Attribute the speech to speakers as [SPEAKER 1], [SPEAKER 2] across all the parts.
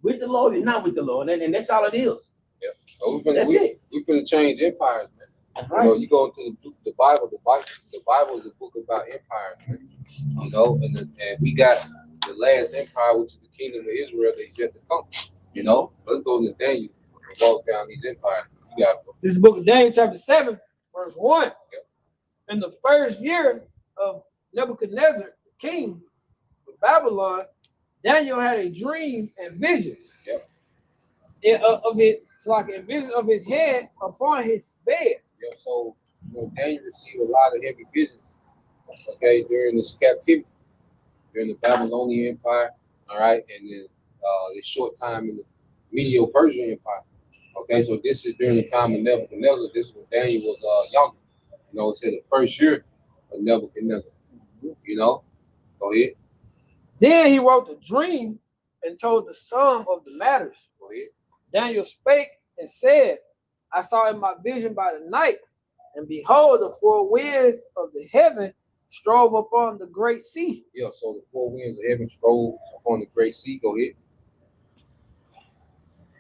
[SPEAKER 1] with the Lord, you're not with the Lord, and that's all it is.
[SPEAKER 2] Yeah. So
[SPEAKER 1] that's it.
[SPEAKER 2] We finna change empires, man.
[SPEAKER 1] That's
[SPEAKER 2] right. You know, you go into the Bible. The Bible is a book about empires, man. You know, and we got the last empire, which is the kingdom of Israel, that is yet to come. You know, let's go to Daniel and walk down these empires. You got
[SPEAKER 3] this book of Daniel, chapter 7, verse 1. Yep. In the first year of Nebuchadnezzar, the king of Babylon, Daniel had a dream and visions. Yep. Of it, it's like a vision of his head upon his bed.
[SPEAKER 2] Yeah, so Daniel received a lot of heavy visions, okay, during this captivity, during the Babylonian Empire, all right, and then this short time in the Medo-Persian Empire. Okay, so this is during the time of Nebuchadnezzar. This is when Daniel was younger. You know, it said the first year of Nebuchadnezzar. You know, go ahead.
[SPEAKER 3] Then he wrote the dream and told the sum of the matters.
[SPEAKER 2] Go ahead.
[SPEAKER 3] Daniel spake and said, I saw in my vision by the night, and behold, the four winds of the heaven strove upon the great sea.
[SPEAKER 2] Yeah, so the four winds of heaven strove upon the great sea. Go ahead.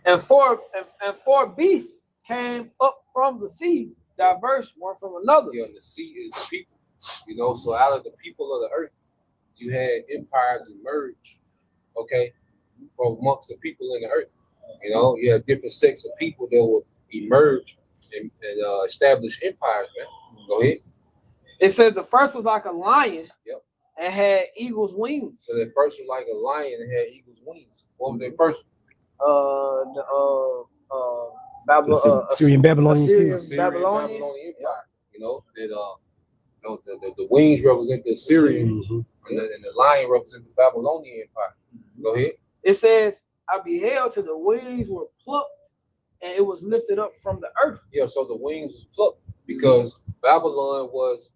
[SPEAKER 3] And four beasts came up from the sea, diverse one from another.
[SPEAKER 2] Yeah, and the sea is people. You know, so out of the people of the earth, you had empires emerge, okay, from amongst the people in the earth. You know, you have different sects of people that will emerge and establish empires, man. Go ahead.
[SPEAKER 3] It says the first was like a lion.
[SPEAKER 2] Yep.
[SPEAKER 3] And had eagle's wings.
[SPEAKER 2] So the first was like a lion and had eagle's wings. What was their first?
[SPEAKER 4] Syrian Babylonian
[SPEAKER 2] Empire. You know, that the wings represent the Syrian, and the lion represents the Babylonian Empire. Go ahead.
[SPEAKER 3] It says, I beheld till the wings were plucked, and it was lifted up from the earth.
[SPEAKER 2] Yeah, so the wings was plucked because Babylon was,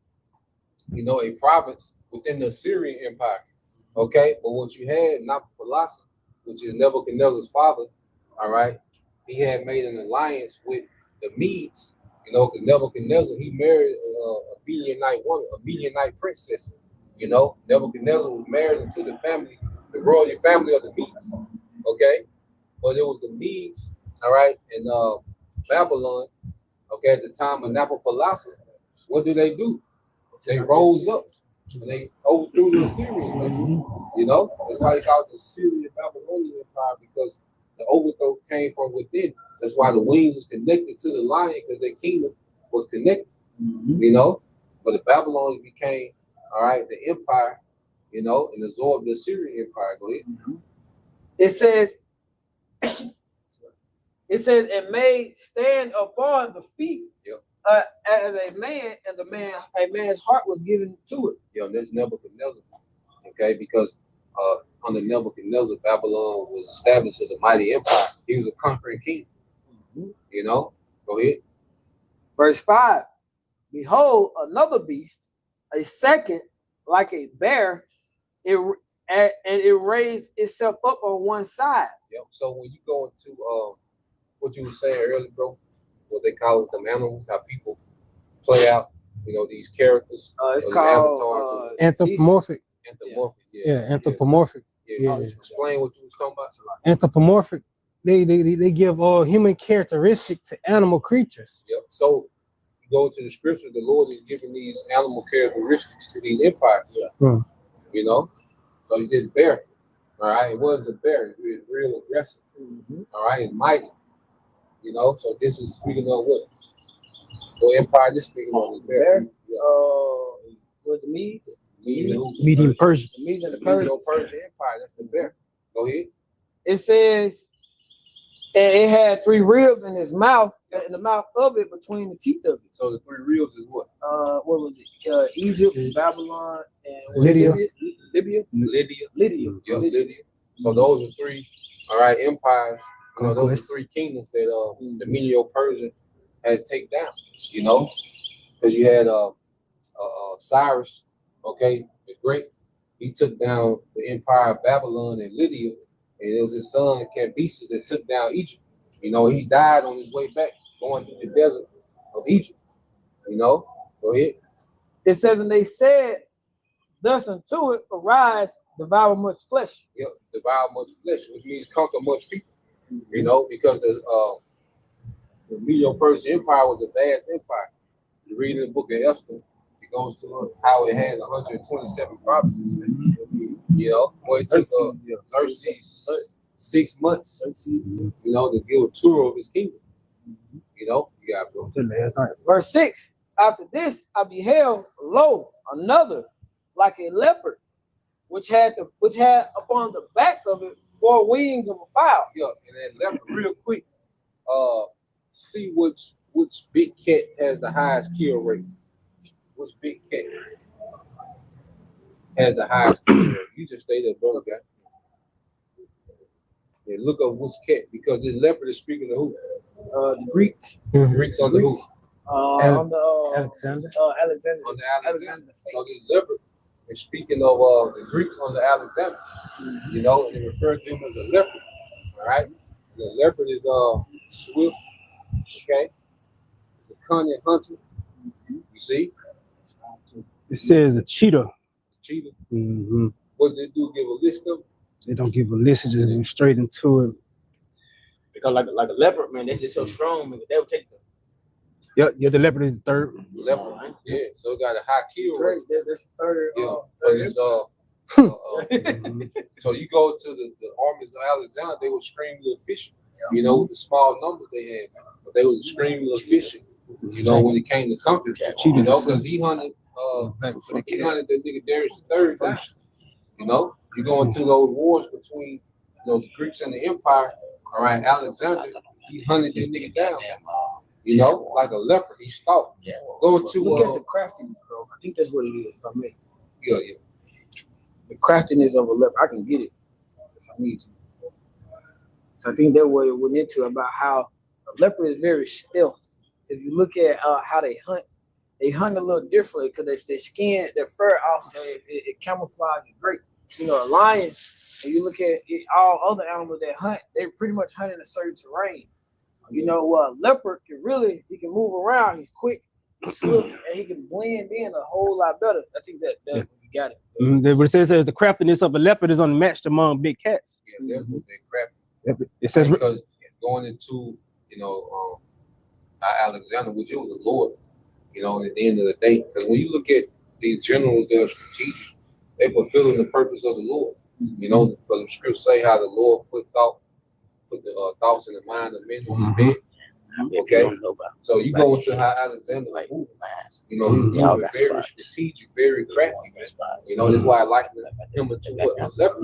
[SPEAKER 2] you know, a province within the Syrian Empire. Okay, but what you had, Nabopolassar, which is Nebuchadnezzar's father, all right, he had made an alliance with the Medes. You know, because Nebuchadnezzar, he married a Midianite woman, a Midianite princess. You know, Nebuchadnezzar was married into the family, the royal family of the Medes. Okay, but it was the Medes, all right, in Babylon. Okay, at the time of Nabopolassar, what do? They rose up and they overthrew the Assyrians. You know, that's why they call it the Syrian Babylonian Empire, because the overthrow came from within. That's why the wings was connected to the lion, because their kingdom was connected. You know, but the Babylonians became, all right, the empire, you know, and absorbed the Assyrian Empire. Go ahead.
[SPEAKER 3] It says, it made stand upon the feet.
[SPEAKER 2] Yep.
[SPEAKER 3] As a man, and a man's heart was given to it.
[SPEAKER 2] Yeah, that's Nebuchadnezzar. Okay, because under Nebuchadnezzar, Babylon was established as a mighty empire. He was a conquering king. You know, go ahead.
[SPEAKER 3] Verse 5. Behold, another beast, a second like a bear, and it raised itself up on one side.
[SPEAKER 2] Yep. So when you go into what you were saying earlier, bro, what they call it, them animals, how people play out, you know, these characters.
[SPEAKER 3] It's called
[SPEAKER 4] anthropomorphic.
[SPEAKER 2] Anthropomorphic.
[SPEAKER 4] Yeah, anthropomorphic.
[SPEAKER 2] Yeah. Explain what you was talking about.
[SPEAKER 4] Anthropomorphic. They give human characteristics to animal creatures.
[SPEAKER 2] Yep. So you go to the scripture, the Lord is giving these animal characteristics to these empires.
[SPEAKER 4] Yeah.
[SPEAKER 2] You know, so this bear, all right, it was a bear. It's real aggressive. All right, it's mighty. You know, so this is speaking of what? What empire this speaking of? The bear.
[SPEAKER 3] Was the Medes?
[SPEAKER 4] Medium Persian.
[SPEAKER 3] The Medes and the
[SPEAKER 2] Persian Empire. That's the bear. Go ahead.
[SPEAKER 3] It says, and it had 3 ribs in his mouth, in the mouth of it, between the teeth of it.
[SPEAKER 2] So the 3 ribs is what?
[SPEAKER 3] What was it? Egypt, Babylon, and
[SPEAKER 4] Lydia.
[SPEAKER 3] Lydia.
[SPEAKER 2] Yeah, Lydia. So those are 3, all right, empires. You know, those are 3 kingdoms that the Medo-Persian has taken down. You know, because you had Cyrus, okay, the Great. He took down the empire of Babylon and Lydia, and it was his son Cambyses that took down Egypt. You know, he died on his way back, going through the desert of Egypt. You know, go ahead.
[SPEAKER 3] It says, and they said thus unto it, arise devour much flesh.
[SPEAKER 2] Yep, devour much flesh, which means conquer much people. You know, because the Medo-Persian Empire was a vast empire. You read in the book of Esther, it goes to how it had 127 provinces. You know, boy, it took Xerxes 6 months, you know, to give a tour of his kingdom. You know, you got bro.
[SPEAKER 3] Verse 6. After this, I beheld, lo, another like a leopard, which had upon the back of it 4 wings of a fowl.
[SPEAKER 2] Yeah, and then leopard, real quick, see which big cat has the highest kill rate. Which big cat has the highest kill rate? You just stay there, brother guy. Yeah, look up which cat, because the leopard is speaking to who?
[SPEAKER 3] The Greeks.
[SPEAKER 2] The Greeks under who?
[SPEAKER 3] On the
[SPEAKER 4] Alexander.
[SPEAKER 3] Alexander.
[SPEAKER 2] On the Alexander.
[SPEAKER 3] the
[SPEAKER 2] So the leopard is speaking of the Greeks under Alexander. You know, and they refer to him as a leopard. All right. The leopard is swift. Okay. It's a cunning hunter. You see?
[SPEAKER 4] It says a cheetah.
[SPEAKER 2] Cheetah.
[SPEAKER 4] Mm-hmm.
[SPEAKER 2] What did they do? Give a list of them?
[SPEAKER 4] They don't give a list, just went straight into it.
[SPEAKER 1] Because like a leopard, man, they're just so strong, man. They would take them.
[SPEAKER 4] Yeah, the leopard is the third.
[SPEAKER 2] Leopard. Yeah. So it got a high kill rate.
[SPEAKER 3] Great. That's the third.
[SPEAKER 2] Yeah. But it's so you go to the armies of Alexander, they were extremely efficient. You know, with the small numbers they had, but they were extremely efficient. You know, when it came to conquer, you know, because he hunted that nigga Darius III down. You know, you go into those wars between the Greeks and the Empire. All right, Alexander, he hunted this nigga down. You know, like a leopard, he stalked. Go to
[SPEAKER 3] Look at the craftiness, bro. I think that's what it is for me.
[SPEAKER 2] yeah.
[SPEAKER 3] The craftiness of a leopard. I can get it if I need to. So I think that's what it went into about how a leopard is very stealth. If you look at how they hunt a little differently because their skin, their fur also it camouflages great. You know, a lion. If you look at all other animals that hunt, they pretty much hunt in a certain terrain. You know, leopard he can move around. He's quick, he's swift, and he can blend in a whole lot better. I think that you got it.
[SPEAKER 4] But it says the craftiness of a leopard is unmatched among big cats.
[SPEAKER 2] Yeah, that's what they crafted.
[SPEAKER 4] It says
[SPEAKER 2] Because going into Alexander, which it was the Lord, at the end of the day, because when you look at these generals that are strategic, they fulfilling the purpose of the Lord. Because the scriptures say how the Lord put the thoughts in the mind of men on the bed. Okay, so you go into how Alexander moved. He was moving very strategic, very crafty. That's why I like him to a leopard.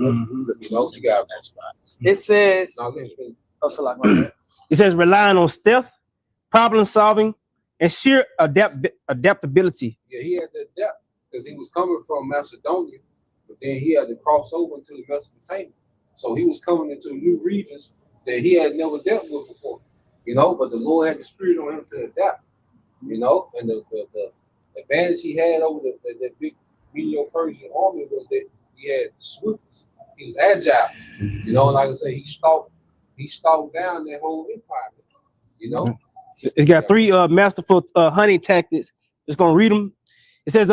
[SPEAKER 2] You got.
[SPEAKER 3] It says.
[SPEAKER 4] It says relying on stealth, problem solving, and sheer adaptability.
[SPEAKER 2] Yeah, he had to adapt because he was coming from Macedonia, but then he had to cross over into the Mesopotamia. So he was coming into new regions that he had never dealt with before. But the Lord had the spirit on him to adapt. And the advantage he had over the big Medo-Persian army was that he had swiftness. He was agile. Like I say, he stalked down that whole empire.
[SPEAKER 4] It's got 3 masterful hunting tactics. Just gonna read them. It says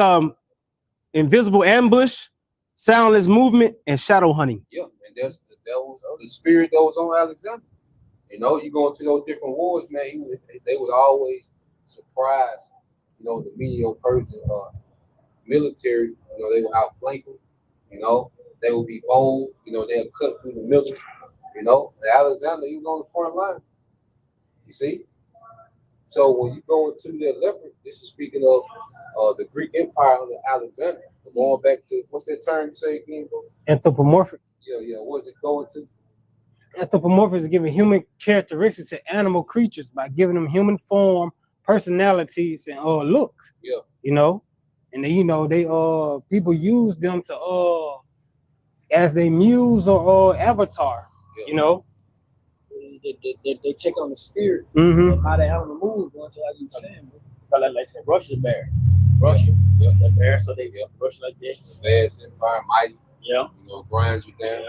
[SPEAKER 4] invisible ambush, soundless movement, and shadow hunting.
[SPEAKER 2] Yeah, and that was the spirit that was on Alexander. You go into those different wars, man. They would always surprise, the Medo-Persian military. They would outflank them. They would be bold. They would cut through the middle. Alexander, he was on the front line. You see. So when you go into that leopard, this is speaking of the Greek Empire under Alexander. Going back to what's that term you say again, bro?
[SPEAKER 4] Anthropomorphic.
[SPEAKER 2] Yeah. What's it going to?
[SPEAKER 4] Anthropomorphic is giving human characteristics to animal creatures by giving them human form, personalities, and looks.
[SPEAKER 2] Yeah.
[SPEAKER 4] And then, they people use them to as they muse or avatar.
[SPEAKER 2] Yeah.
[SPEAKER 3] They take on the spirit
[SPEAKER 4] Mm-hmm.
[SPEAKER 3] of how the animal moves, going to like you were saying.
[SPEAKER 1] Like say Russia's bear. Russia. Yeah, the bear, so they Russia like that.
[SPEAKER 2] Vast empire, mighty.
[SPEAKER 1] Yeah.
[SPEAKER 2] Grind you down.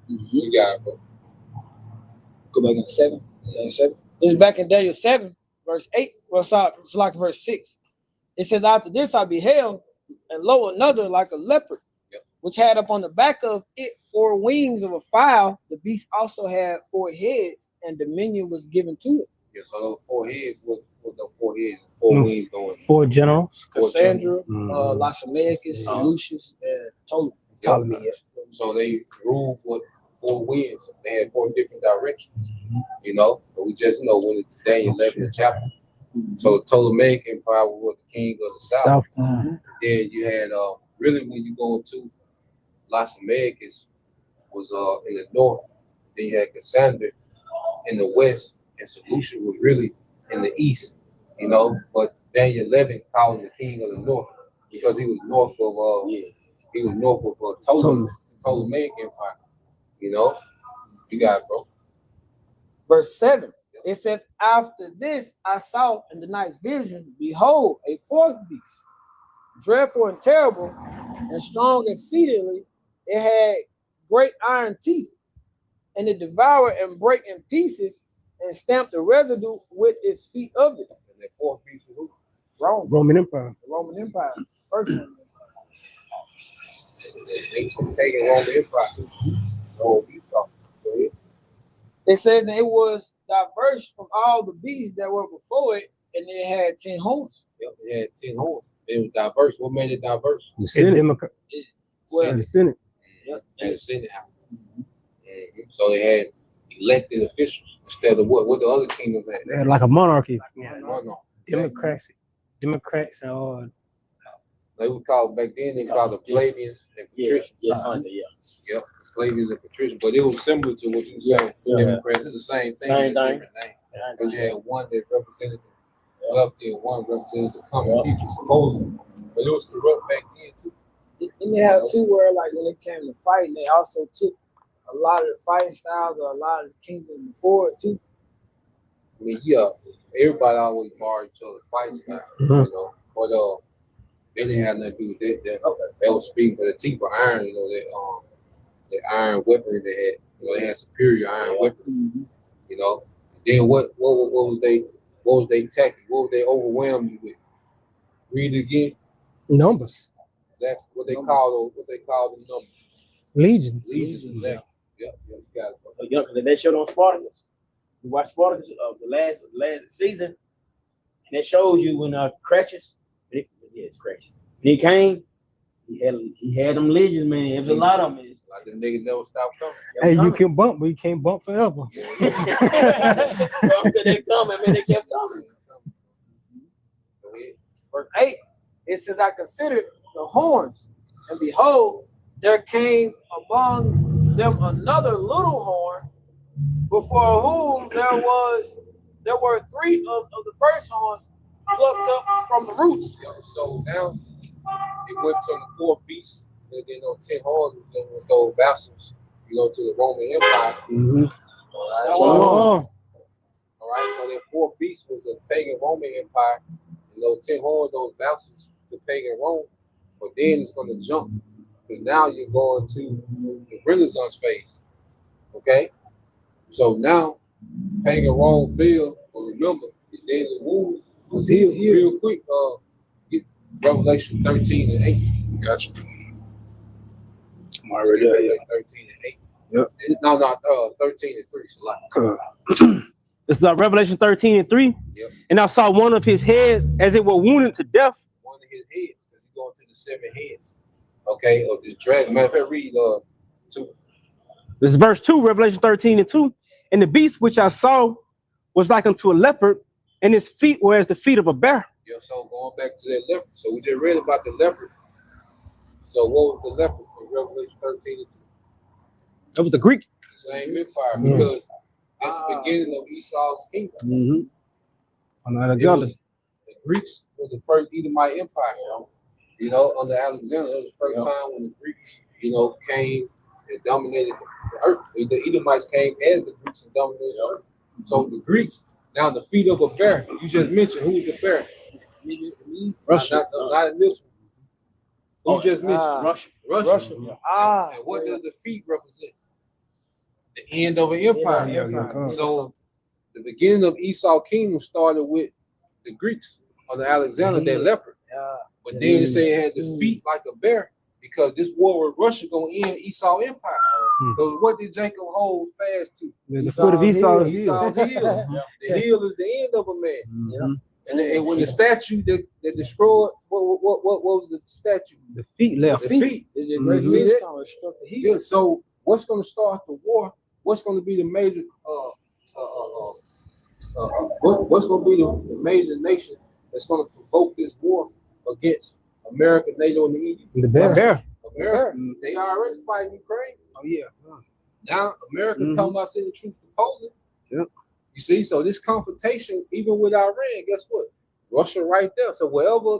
[SPEAKER 1] Yeah.
[SPEAKER 2] You got it, bro.
[SPEAKER 3] Go back in 7. This is back in Daniel 7, verse 8. Well, it's like verse 6. It says, after this I beheld, and lo, another like a leopard, which had up on the back of it 4 wings of a fowl. The beast also had 4 heads, and dominion was given to it.
[SPEAKER 2] Yeah, so those 4 heads, what the 4 heads, 4 wings going?
[SPEAKER 4] 4 generals.
[SPEAKER 3] Cassandra,
[SPEAKER 4] Mhm.
[SPEAKER 3] Lysimachus, Lucius, and Ptolemy.
[SPEAKER 4] Ptolemy, yeah.
[SPEAKER 2] So they ruled with 4 winds. They had 4 different directions, you know. But we just know when it's Daniel 11 chapter. So the Ptolemaic Empire was the king of the south. Then you had really when you go into Lysimachus was in the north. Then you had Cassandra in the west, and Seleucus was really in the east, you know. But Daniel 11 called him the king of the north because he was north of he was north of Ptolemaic Empire, you know. You got it, bro.
[SPEAKER 3] Verse 7. It says, after this I saw in the night's vision, behold, a 4th beast, dreadful and terrible, and strong exceedingly. It had great iron teeth, and it devoured and brake in pieces, and stamped the residue with its feet of it.
[SPEAKER 2] And that 4th beast was who?
[SPEAKER 3] Rome,
[SPEAKER 4] Roman Empire.
[SPEAKER 3] the Roman Empire. First Roman Empire.
[SPEAKER 2] They taking Roman Empire. So Esau. Go ahead.
[SPEAKER 3] It says that it was diverse from all the beasts that were before it, and it had 10 horns.
[SPEAKER 2] Yep, it had 10 horns. It was diverse. What made it diverse?
[SPEAKER 4] The Senate.
[SPEAKER 3] Well,
[SPEAKER 4] The Senate.
[SPEAKER 2] Yep. And the Senate house. So they had elected officials instead of what the other kingdoms had.
[SPEAKER 4] They had like a monarchy.
[SPEAKER 2] No.
[SPEAKER 4] Democrats and
[SPEAKER 2] They would call back then. They called the plebeians and patricians. Yep, plebeians and patricians. But it was similar to what you said. Democrats. It's the same thing.
[SPEAKER 1] Same thing.
[SPEAKER 2] Because you had one that represented the wealthy and one represented the common people, supposedly. But it was corrupt back then too.
[SPEAKER 3] and they have too where like when it came to fighting, they also took a lot of the fighting styles or a lot of the kingdoms before it too.
[SPEAKER 2] I mean, yeah, everybody always borrowed each other's fighting style, you know. But they didn't have nothing to do with that. That was speaking for the teeth of iron, you know, that iron weaponry they had. You know, they had superior iron weaponry. You know. And then what was they tactic? What was they overwhelmed you with? Read it again.
[SPEAKER 4] numbers.
[SPEAKER 2] That's what they call them numbers.
[SPEAKER 4] Legions.
[SPEAKER 2] Legions, exactly. Yep, you got it, bro.
[SPEAKER 1] Yeah, they showed on Spartacus. You watch Spartacus of the last season, and it shows you when Crassus, it's Crassus. When he came, he had them legions, man. There was a lot of them.
[SPEAKER 2] Like them niggas never stop coming.
[SPEAKER 4] Hey, you can bump, but you can't bump forever.
[SPEAKER 1] After they coming, man, they kept coming.
[SPEAKER 2] Go ahead.
[SPEAKER 3] Verse 8, it says, I considered the horns, and behold, there came among them another little horn, before whom there were 3 of the first horns plucked up from the roots.
[SPEAKER 2] So now it went from the 4 beasts, and then 10 horns with those vassals, you know, to the Roman Empire. All right, so that 4 beasts was a pagan Roman Empire, and those 10 horns, those vassals to pagan Rome. But then it's going to jump, because now you're going to the Renaissance phase. Okay, so now pagan Rome fell, but remember, the daily wound was healed real quick. Get Revelation 13 and 8. Gotcha. I'm already there. 13 and 8.
[SPEAKER 4] Yep.
[SPEAKER 2] It's, no, 13 and 3. So
[SPEAKER 4] This is Revelation 13 and 3.
[SPEAKER 2] Yep.
[SPEAKER 4] And I saw one of his heads as it were wounded to death.
[SPEAKER 2] one of his heads, because you're going to the 7 heads. Okay, of this dragon. Matter of fact, read 2.
[SPEAKER 4] This is verse 2, Revelation 13 and 2. And the beast which I saw was like unto a leopard, and his feet were as the feet of a bear.
[SPEAKER 2] Yeah, so going back to that leopard. So we just read about the leopard. So what was the leopard in Revelation 13 and 2?
[SPEAKER 4] That was the Greek.
[SPEAKER 2] The same empire, because that's the beginning of Esau's kingdom.
[SPEAKER 4] Alexander.
[SPEAKER 2] The Greeks was the first Edomite empire. You know, under Alexander, it was the first time when the Greeks, you know, came and dominated the earth. The Edomites came as the Greeks and dominated the earth. So the Greeks, now the feet of a bear. You just mentioned who was the bear?
[SPEAKER 4] Russia.
[SPEAKER 2] Not in this one. Who just mentioned? Russia.
[SPEAKER 3] Yeah.
[SPEAKER 2] And what does the feet represent? The end of an empire.
[SPEAKER 3] Yeah.
[SPEAKER 2] So the beginning of Esau's kingdom started with the Greeks under Alexander, that leopard. But then it said it had the feet like a bear, because this war with Russia gonna end Esau Empire. Because what did Jacob hold fast to?
[SPEAKER 4] The foot of Esau's heel.
[SPEAKER 2] Esau's heel. The heel is the end of a man.
[SPEAKER 4] Mhm.
[SPEAKER 2] And when the statue that destroyed, what was the statue?
[SPEAKER 4] The feet left.
[SPEAKER 2] The feet.
[SPEAKER 3] The
[SPEAKER 4] Mhm.
[SPEAKER 3] great
[SPEAKER 2] See that?
[SPEAKER 3] millstone struck the heel.
[SPEAKER 2] Yeah. So what's going to start the war? What's going to be the major? What's going to be the major nation that's going to provoke this war against America, NATO, and the EU?
[SPEAKER 4] The bear.
[SPEAKER 2] America. They already fighting Ukraine.
[SPEAKER 4] Oh yeah.
[SPEAKER 2] Now America
[SPEAKER 4] Mhm.
[SPEAKER 2] talking about sending troops to Poland.
[SPEAKER 4] Yep.
[SPEAKER 2] You see, so this confrontation, even with Iran, guess what? Russia right there. So wherever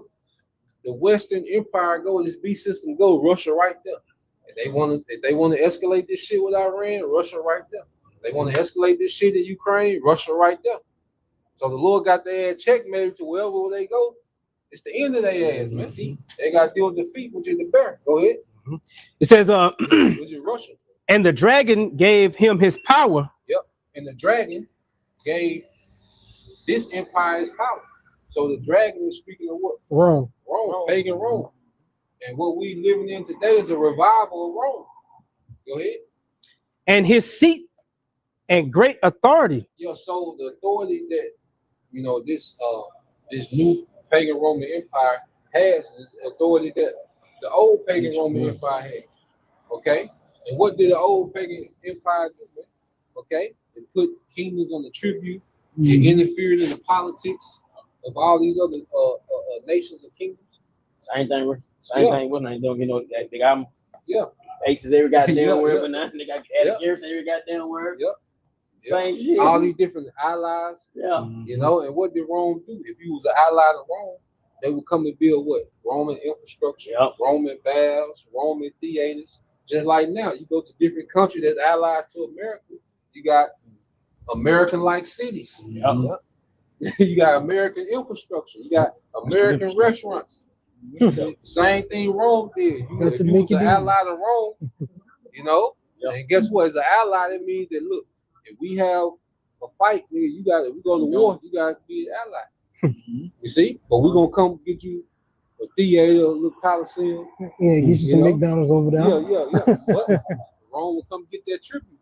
[SPEAKER 2] the Western Empire go, this beast system go, Russia right there. And if they want to escalate this shit with Iran, Russia right there. If they want to escalate this shit in Ukraine, Russia right there. So the Lord got their ass checkmated to wherever they go. It's the end of their ass, man. They got to deal with defeat, which is the bear. Go ahead.
[SPEAKER 4] It says,
[SPEAKER 2] Which is Russia.
[SPEAKER 4] and the dragon gave him his power.
[SPEAKER 2] And the dragon gave this empire his power. So the dragon is speaking of what?
[SPEAKER 4] Rome.
[SPEAKER 2] Rome, pagan Rome. And what we living in today is a revival of Rome. Go ahead.
[SPEAKER 4] And his seat and great authority.
[SPEAKER 2] Yeah, so the authority that this new pagan Roman Empire has is authority that the old pagan Roman Empire had. Okay? And what did the old pagan empire do, man? Okay? It put kingdoms on the tribute. It interfered in the politics of all these other nations and kingdoms.
[SPEAKER 1] Same thing. Same
[SPEAKER 2] Yeah.
[SPEAKER 1] thing. What they don't they got them.
[SPEAKER 2] Yeah.
[SPEAKER 1] Aces every goddamn
[SPEAKER 2] Yeah,
[SPEAKER 1] word,
[SPEAKER 2] yeah.
[SPEAKER 1] but now they got
[SPEAKER 2] Yeah.
[SPEAKER 1] Garrison every goddamn word.
[SPEAKER 2] Yep.
[SPEAKER 1] Same shit.
[SPEAKER 2] All these different allies,
[SPEAKER 1] Yeah.
[SPEAKER 2] you know, and what did Rome do? If you was an ally to Rome, they would come and build what? Roman infrastructure,
[SPEAKER 1] Yep.
[SPEAKER 2] Roman baths, Roman theaters. Just like now, you go to different countries that's allied to America, you got American-like cities.
[SPEAKER 1] Yep.
[SPEAKER 2] You got American infrastructure. You got American restaurants. Same thing Rome did. If you was an ally to Rome, you know, and guess what? As an ally, that means that look, if we have a fight, nigga, we go to war, you gotta be an ally. You see? But we're gonna come get you a theater, a little coliseum.
[SPEAKER 5] Yeah, get you some
[SPEAKER 2] know?
[SPEAKER 5] McDonald's over there.
[SPEAKER 2] Yeah. But Rome will come get that tribute.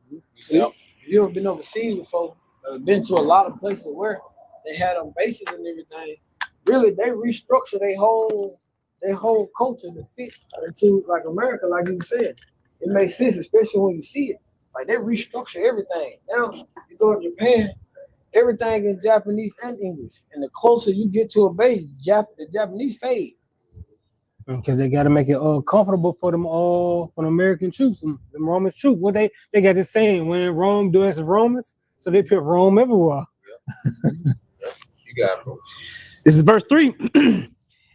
[SPEAKER 2] You see?
[SPEAKER 1] Yep.
[SPEAKER 3] You ever been overseas before? Been to a lot of places where they had them bases and everything. Really, they restructure their whole culture to fit to like America, like you said. It makes sense, especially when you see it. Like they restructure everything. Now you go to Japan, everything in Japanese and English. And the closer you get to a base, the Japanese fade.
[SPEAKER 5] Because they got to make it comfortable for them all, for the American troops, them Roman troops. What they got this saying, when in Rome, do as the Romans. So they put Rome everywhere.
[SPEAKER 2] You got it, bro.
[SPEAKER 4] This is verse 3.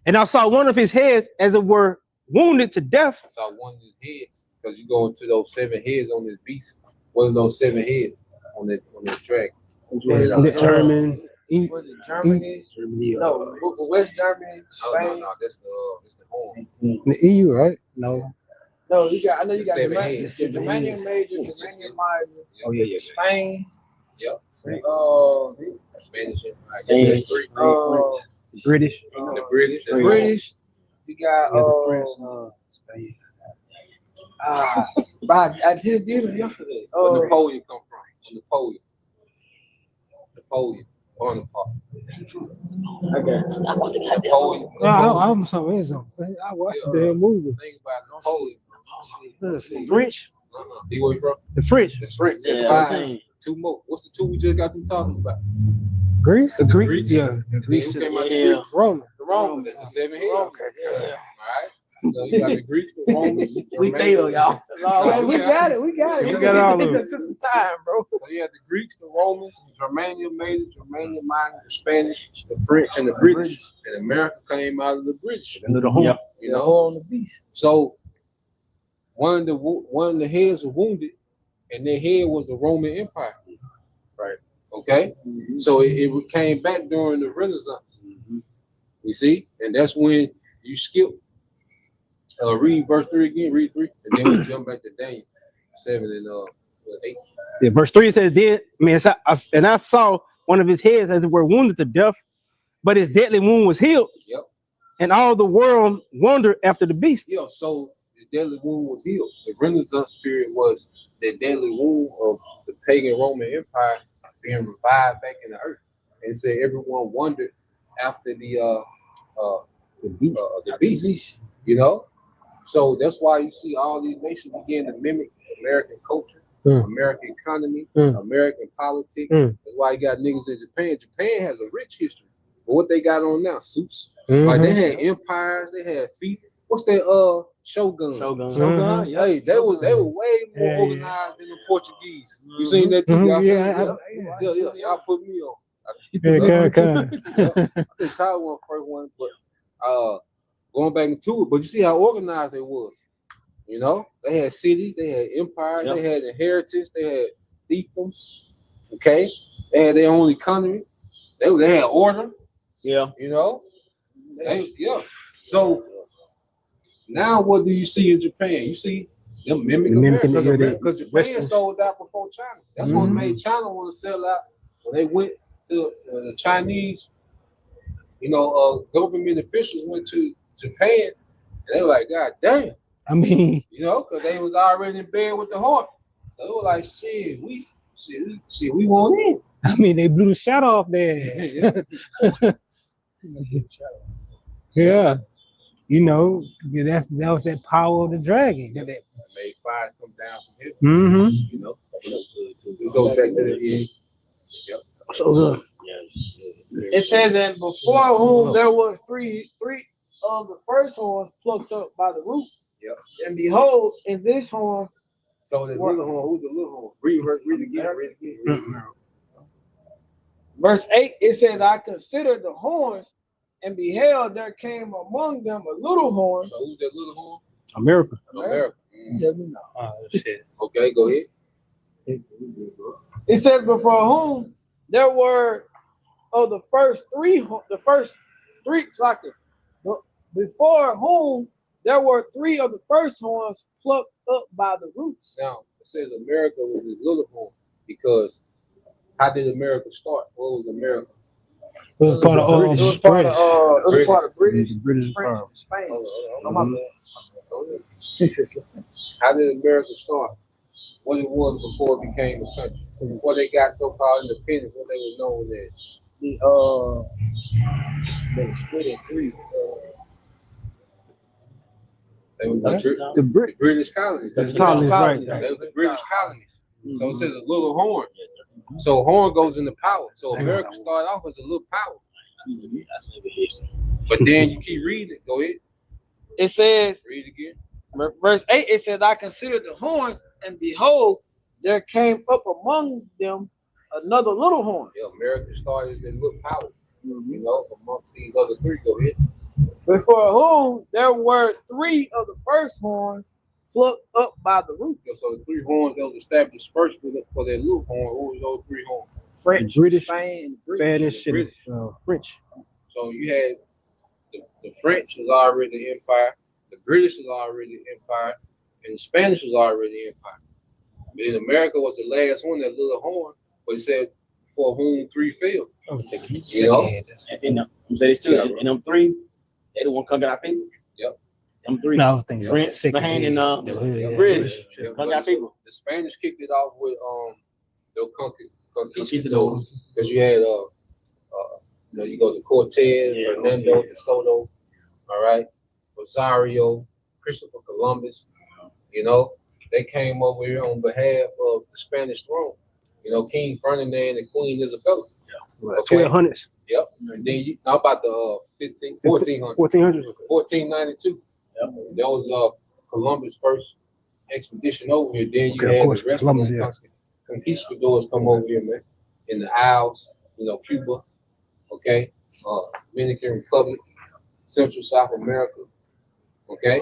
[SPEAKER 4] And I saw one of his heads as it were wounded to death.
[SPEAKER 2] I saw one of his heads, because you go into those 7 heads on this beast. What are those 7 heads on that dragon?
[SPEAKER 5] The German.
[SPEAKER 3] Was it Germany? No, West Germany, Spain.
[SPEAKER 2] No, that's the horn.
[SPEAKER 5] The EU, right? No.
[SPEAKER 3] No, I know you got
[SPEAKER 2] 7
[SPEAKER 3] Germania,
[SPEAKER 2] heads.
[SPEAKER 3] Germanian major, Germanian minor,
[SPEAKER 4] Oh, yeah.
[SPEAKER 3] Spain.
[SPEAKER 2] Yep.
[SPEAKER 3] Spanish,
[SPEAKER 2] Spanish.
[SPEAKER 4] British.
[SPEAKER 2] The British.
[SPEAKER 3] the British. You got I just did them yesterday.
[SPEAKER 2] Where Napoleon come from? Napoleon. Bonaparte. Napoleon.
[SPEAKER 5] I was something. I watched the damn movie.
[SPEAKER 2] Think about Napoleon.
[SPEAKER 4] The French.
[SPEAKER 2] See where you from?
[SPEAKER 4] The French.
[SPEAKER 2] The French. That's
[SPEAKER 1] Yeah,
[SPEAKER 2] 5. 2 more. What's the 2 we just got through talking about?
[SPEAKER 5] Greece?
[SPEAKER 4] The Greek.
[SPEAKER 2] Greeks.
[SPEAKER 4] Yeah. The
[SPEAKER 2] Who
[SPEAKER 4] Greeks.
[SPEAKER 2] came out the
[SPEAKER 1] Yeah.
[SPEAKER 2] Greeks?
[SPEAKER 5] Roman.
[SPEAKER 2] The Romans. That's the 7 heads.
[SPEAKER 3] Okay,
[SPEAKER 2] All right. So you got the Greeks, the Romans.
[SPEAKER 1] We fail, y'all.
[SPEAKER 3] we got it. We got it.
[SPEAKER 4] We got all of it.
[SPEAKER 3] It took some time, bro.
[SPEAKER 2] So you had the Greeks, the Romans, the Germania Major, Germania Minor, the Spanish, the French, and the British. And America came out of the British.
[SPEAKER 4] Under the horn.
[SPEAKER 1] Yep.
[SPEAKER 2] You
[SPEAKER 3] The
[SPEAKER 2] know.
[SPEAKER 3] whole on the beast.
[SPEAKER 2] So one of the heads was wounded, and their head was the Roman Empire.
[SPEAKER 1] Right.
[SPEAKER 2] Okay. So it came back during the Renaissance. You see, and that's when you skip. Read verse 3 again. Read 3, and then we jump back to Daniel 7 and 8.
[SPEAKER 4] Yeah, verse 3 says, and I saw one of his heads as it were wounded to death, but his deadly wound was healed.
[SPEAKER 2] Yep.
[SPEAKER 4] and all the world wondered after the beast.
[SPEAKER 2] Yeah, so the deadly wound was healed. The Renaissance period was the deadly wound of the pagan Roman Empire being revived back in the earth. And it said everyone wondered after the beast, you know. So that's why you see all these nations begin to mimic American culture, American economy, American politics. That's why you got niggas in Japan. Japan has a rich history. But what they got on now? Suits. Like they had empires, they had fiefs. What's that Shogun?
[SPEAKER 1] Shogun.
[SPEAKER 2] Yeah, hey, they were way more organized than the Portuguese. You seen that too? Y'all yeah. Y'all put me on. I think Tyler won first one, but going back into it, but you see how organized they was. You know, they had cities, they had empires, they had inheritance, they had fiefdoms. Okay, they had their own economy. They had order.
[SPEAKER 1] Yeah,
[SPEAKER 2] you know. So now, what do you see in Japan? You see them mimicking America because Japan sold out before China. That's what made China want to sell out when they went to the Chinese. You know, government officials went to Japan, and they were like, "God damn!"
[SPEAKER 5] I mean,
[SPEAKER 2] you know, because they was already in bed with the heart. So they were like, "Shit, we want in."
[SPEAKER 5] I mean, they blew the shot off there. Yeah, you know, that was that power of the dragon. That
[SPEAKER 2] made fire come down from heaven. You know, it goes back to the end. Yep.
[SPEAKER 1] So good.
[SPEAKER 3] It says that before whom there was three of the first horns plucked up by the roots.
[SPEAKER 2] Yep.
[SPEAKER 3] And behold, in this horn.
[SPEAKER 2] So the little horn, who's the little horn? Read again.
[SPEAKER 3] Verse 8, it says, I considered the horns, and beheld there came among them a little horn.
[SPEAKER 2] So who's that little horn?
[SPEAKER 4] America.
[SPEAKER 2] Oh, shit. Okay, go ahead.
[SPEAKER 3] It says, before whom there were of the first three, before whom there were three of the first horns plucked up by the roots.
[SPEAKER 2] Now, it says America was this little horn because how did America start? What was America?
[SPEAKER 5] It was part of
[SPEAKER 3] British,
[SPEAKER 4] British
[SPEAKER 3] French, Spain.
[SPEAKER 2] How did America start? What it was before it became a country? Before they got so-called independence, what they were known as?
[SPEAKER 3] They split in three.
[SPEAKER 2] They were
[SPEAKER 4] The
[SPEAKER 2] British colonies.
[SPEAKER 4] The colonies, right?
[SPEAKER 2] They were the British colonies. So it says a little horn. So horn goes into power. So America started off as a little power. But then you keep reading it. Go ahead.
[SPEAKER 3] It says,
[SPEAKER 2] read again.
[SPEAKER 3] Verse 8, it says, I considered the horns, and behold, there came up among them another little horn.
[SPEAKER 2] Yeah, America started as a little power. You know, amongst these other three. Go ahead.
[SPEAKER 3] Before whom there were three of the first horns plucked up by the roots.
[SPEAKER 2] Yeah, so the three horns that was established first for their little horn. What was those three horns?
[SPEAKER 3] French,
[SPEAKER 4] British,
[SPEAKER 3] Spain,
[SPEAKER 4] Spanish,
[SPEAKER 2] British.
[SPEAKER 4] French.
[SPEAKER 2] So you had the French was already the empire, the British was already the empire, and the Spanish was already the empire. But in America was the last one, that little horn, but it said for whom three fell. You know?
[SPEAKER 1] And them three, they the one conquering our people.
[SPEAKER 2] Yep.
[SPEAKER 1] Them three.
[SPEAKER 5] No, I was thinking
[SPEAKER 1] French, Spain, and British. Conquering our people.
[SPEAKER 2] The Spanish kicked it off with the conquistadors, because you had you know, you go to Cortez, Fernando de Soto, all right, Rosario, Christopher Columbus. You know, they came over here on behalf of the Spanish throne. You know, King Ferdinand and Queen Isabella.
[SPEAKER 4] Okay. 1200s.
[SPEAKER 2] Yep. And then how about the 1400s? 1492. Yep. That was Columbus' first expedition over here. Then you had the rest of the conquistadors come over here, man. In the Isles, you know, Cuba, okay, Dominican Republic, Central South America, okay.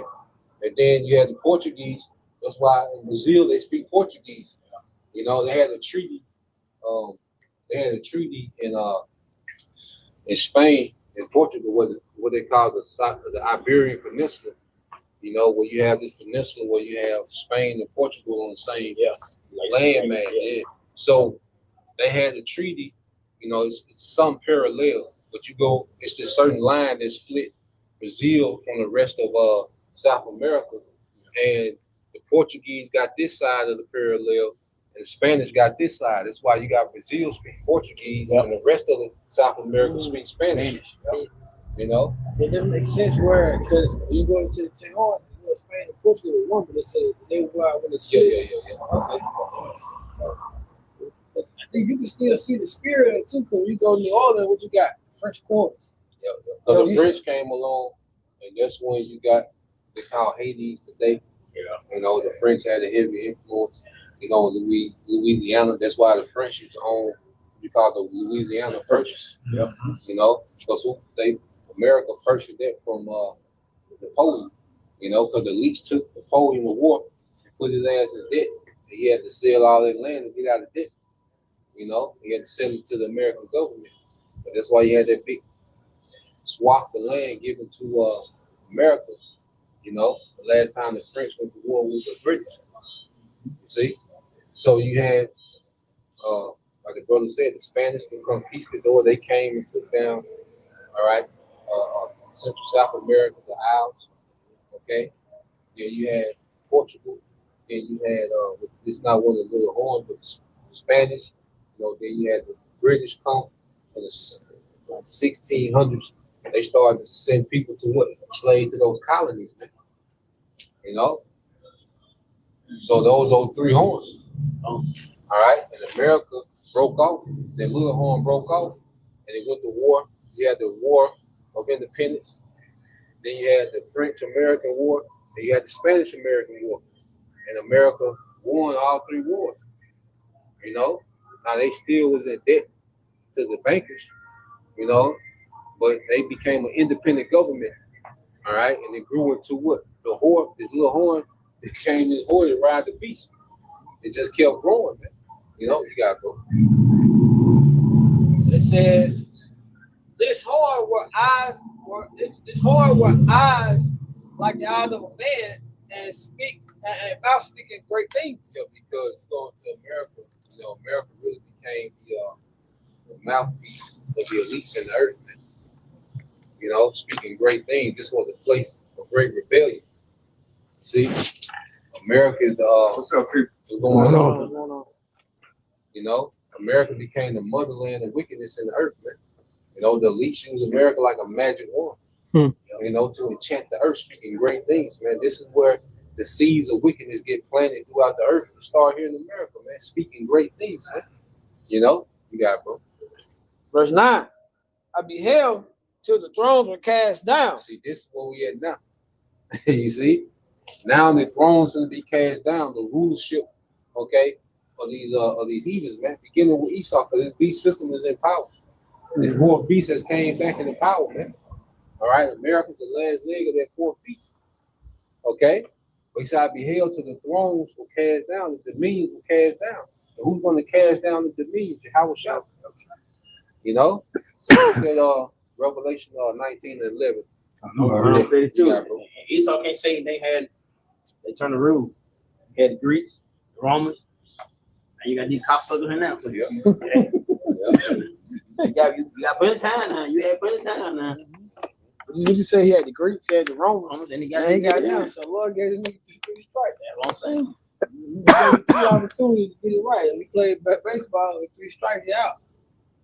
[SPEAKER 2] And then you had the Portuguese. That's why in Brazil they speak Portuguese. You know, they had a treaty. They had a treaty in Spain and Portugal, what they call the Iberian Peninsula. You know, where you have this peninsula where you have Spain and Portugal on the same landmass. Yeah. So they had a treaty. You know, it's some parallel, but it's a certain line that split Brazil from the rest of South America, and the Portuguese got this side of the parallel, and the Spanish got this side. That's why you got Brazil speak Portuguese, and the rest of the South America speak Spanish. You know,
[SPEAKER 3] It doesn't make sense where, because you go into the town, you know, Spain and Portugal with one, but they say they go out when it's
[SPEAKER 2] yeah.
[SPEAKER 3] Okay. But I think you can still see the spirit of it too, because you go to New Orleans, what you got? French quarters.
[SPEAKER 2] So the French came along, and that's when you got they call Hades today. You know, the French had a heavy influence. You know, Louisiana. That's why the French used to own what you call the Louisiana Purchase. You know, because America purchased that from Napoleon. You know, because the leech took Napoleon to war and put his ass in debt. And he had to sell all that land and get out of debt. You know, he had to sell it to the American government. But that's why he had that big swath of land given to America. You know, the last time the French went to war with the British. You see? So you had, like the brother said, the Spanish can come conquistador. They came and took down, all right, Central South America, the Isles. Okay? Then you had Portugal. Then you had, it's not one of the little horns, but the Spanish. You know, then you had the British come in the 1600s. They started to send people to what? Slaves to those colonies, man. You know? So those three horns. All right? And America broke off. That little horn broke off. And it went to war. You had the War of Independence. Then you had the French-American War. Then you had the Spanish-American War. And America won all three wars. You know? Now they still was in debt to the bankers. You know? But they became an independent government, all right? And it grew into what? The horn, this little horn, it became this horn to ride the beast. It just kept growing, man. You know, you gotta go.
[SPEAKER 3] It says, this horn were eyes like the eyes of a man, and speak and about speaking great things.
[SPEAKER 2] Yeah, because going to America, you know, America really became the mouthpiece of the elites in the earth, man. You know, speaking great things. This was a place of great rebellion. See, America is
[SPEAKER 6] What's up, people?
[SPEAKER 2] what's going on. You know, America became the motherland of wickedness in the earth, man. You know, the elites use America like a magic wand. You know, to enchant the earth, speaking great things, man. This is where the seeds of wickedness get planted throughout the earth. We start here in America, man, speaking great things, man. You know, you got it, bro.
[SPEAKER 3] Verse 9, I beheld till the thrones were cast down.
[SPEAKER 2] See, this is where we at now. You see? Now the thrones going to be cast down, the rulership, okay, of these heathens, man. Beginning with Esau, because this beast system is in power. The fourth beast has came back into power, man. All right, America's the last leg of that fourth beast. Okay? But he said, I beheld till the thrones were cast down, the dominions were cast down. And who's going to cast down the dominions? Jehovah Shah. You know? So look at Revelation 19 and 11.
[SPEAKER 1] I say it too. Esau can't say they turned the rule. You had the Greeks, the Romans, and you got these cocksuckers in now. So
[SPEAKER 2] Yeah.
[SPEAKER 1] you got plenty of time now. You had plenty of time now.
[SPEAKER 3] What you say? He had the Greeks, he had the Romans.
[SPEAKER 1] Romans, and he
[SPEAKER 3] Yeah, he got
[SPEAKER 1] down.
[SPEAKER 3] down. So Lord gave the nigga 3 strikes.
[SPEAKER 1] That's what I'm saying.
[SPEAKER 3] He gave 2 opportunities to get it right. And we played baseball with 3 strikes, you out.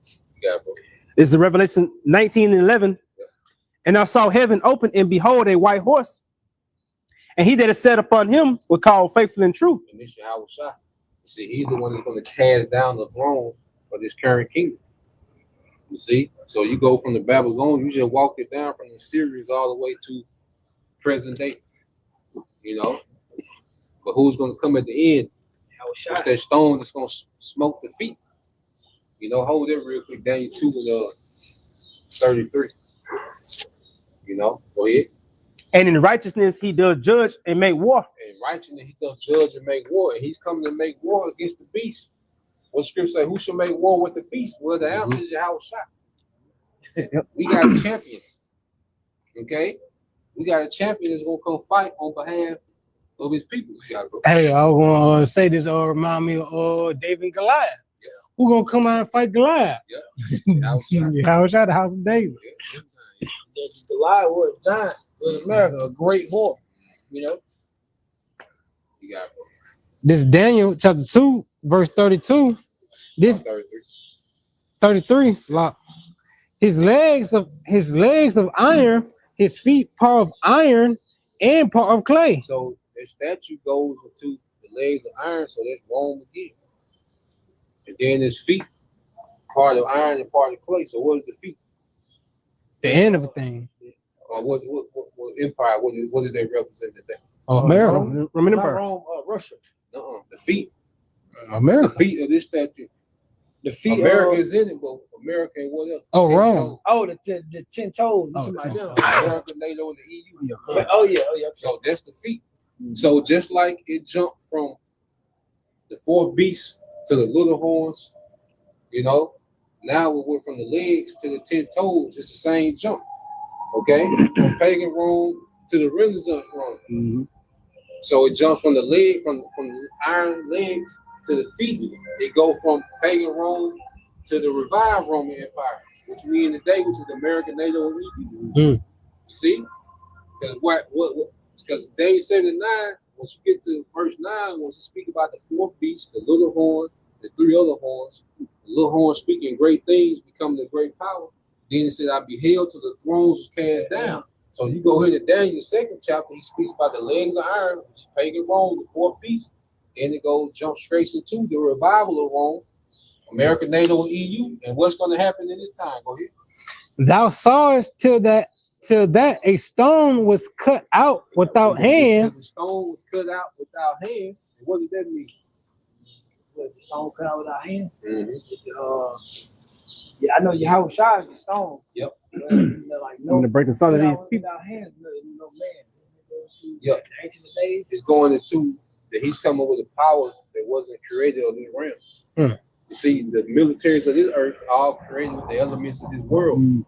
[SPEAKER 2] You got it, bro.
[SPEAKER 4] This is Revelation 19 and 11. And I saw heaven open, and behold, a white horse. And he that is set upon him was called Faithful and True.
[SPEAKER 2] And this Jehovah Shah. You see, he's the one that's going to cast down the throne of this current kingdom. You see? So you go from the Babylon, you just walk it down from the Syrians all the way to present day. You know? But who's going to come at the end? What's that stone that's going to smoke the feet? You know, hold it real quick. Daniel 2 and 33. You know, go ahead.
[SPEAKER 4] And in righteousness he does judge and make war.
[SPEAKER 2] And righteousness he does judge and make war. And he's coming to make war against the beast. What scripture say? Who shall make war with the beast? Well, the answer is Jehovah Shah. We got a champion. Okay? We got a champion that's going to come fight on behalf of his people.
[SPEAKER 5] Hey, I want to say this remind me of David and Goliath. Who gonna come out and fight Goliath?
[SPEAKER 2] Yeah.
[SPEAKER 5] How was that? The house of David.
[SPEAKER 3] Goliath was a giant was America, a great war. You know,
[SPEAKER 2] You got
[SPEAKER 5] This Daniel chapter 2, verse 32. This
[SPEAKER 2] 33.
[SPEAKER 5] 33 slop. His legs of iron, his feet part of iron and part of clay.
[SPEAKER 2] So the statue goes into the legs of iron, so that's Rome again. And then his feet, part of iron and part of clay. So what is the feet?
[SPEAKER 5] The end of a thing.
[SPEAKER 2] Or what empire? What did they represent today?
[SPEAKER 5] America.
[SPEAKER 4] Roman
[SPEAKER 3] not
[SPEAKER 4] Empire.
[SPEAKER 3] Rome, Russia.
[SPEAKER 2] The feet. The
[SPEAKER 5] America.
[SPEAKER 2] feet of this statue.
[SPEAKER 3] The feet.
[SPEAKER 2] America is in it, but America and what else?
[SPEAKER 5] Oh,
[SPEAKER 2] 10
[SPEAKER 5] Rome.
[SPEAKER 2] toes.
[SPEAKER 3] Oh, the 10 toes.
[SPEAKER 5] Oh,
[SPEAKER 3] You talking
[SPEAKER 5] 10
[SPEAKER 3] about
[SPEAKER 5] toes.
[SPEAKER 3] them.
[SPEAKER 2] America, NATO, and the EU.
[SPEAKER 3] Yeah, oh yeah.
[SPEAKER 2] So that's the feet. So just like it jumped from the fourth beast to the little horns, you know, now we went from the legs to the 10 toes. It's the same jump. Okay, from pagan Rome to the Renaissance Rome.
[SPEAKER 4] Mhm.
[SPEAKER 2] So it jumps from the leg, from the iron legs to the feet. It go from pagan Rome to the revived Roman Empire, which we in today, which is America, NATO, and EU. You see, because because Daniel 79, once you get to verse 9, once you speak about the fourth beast, the little horn, the three other horns, the little horn speaking great things, becoming the great power. Then it said, I beheld till the thrones was cast down. So you go here to Daniel, 2nd chapter, he speaks about the legs of iron, which is pagan Rome, the fourth beast. Then it goes, jump straight into the revival of Rome, America, NATO, and EU. And what's going to happen in this time? Go ahead.
[SPEAKER 5] Thou sawest till that a stone was cut out without
[SPEAKER 2] The
[SPEAKER 5] hands.
[SPEAKER 2] stone was cut out without hands. And what does that mean?
[SPEAKER 3] What, the stone cut out without hands?
[SPEAKER 2] Mm-hmm.
[SPEAKER 3] Yeah, I know Yahweh Shai is the stone.
[SPEAKER 2] Yep.
[SPEAKER 3] Like
[SPEAKER 4] I'm gonna break inside of these people.
[SPEAKER 3] without hands, no man.
[SPEAKER 2] Yep.
[SPEAKER 3] The ancient days.
[SPEAKER 2] It's going into that he's coming with a power that wasn't created on this realm. You see, the militaries of this earth are all created with the elements of this world.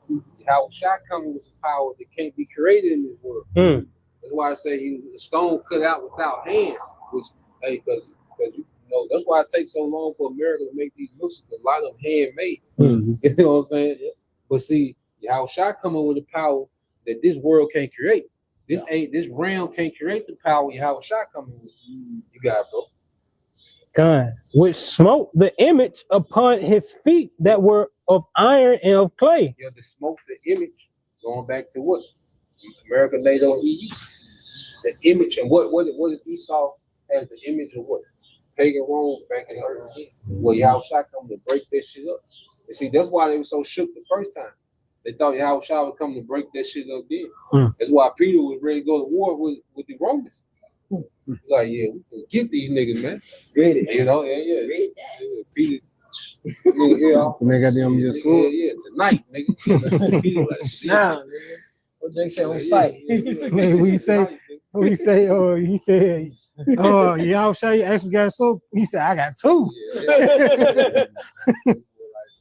[SPEAKER 2] How Shai coming with a power that can't be created in this world. That's why I say he was a stone cut out without hands. Which, hey, because you know that's why it takes so long for America to make these missiles. A lot of them handmade. You know what I'm saying? But see, how Shai coming with a power that this world can't create. This realm can't create the power Yahweh Shai coming with. You got it, bro.
[SPEAKER 5] God, which smote the image upon his feet that were of iron and of clay.
[SPEAKER 2] You have to smoke the image, going back to what? America, NATO, and EU. The image, and what is Esau as the image of what? Pagan Rome back in the earth again. Well, Yahweh Shai come to break that shit up. You see, that's why they were so shook the first time. They thought Yahweh Shai would come to break that shit up then. That's why Peter was ready to go to war with the Romans. Like, yeah, we can get these niggas, man.
[SPEAKER 1] Ready.
[SPEAKER 2] You know, yeah. Peter,
[SPEAKER 4] They got them just swoop.
[SPEAKER 2] yeah, tonight, nigga. Peter like, shit.
[SPEAKER 3] Nah, man. What Jake said on site.
[SPEAKER 5] Man, what you say? What he say? Oh, he said, oh, y'all show you actually got soap. He said, I got two.
[SPEAKER 2] Yeah.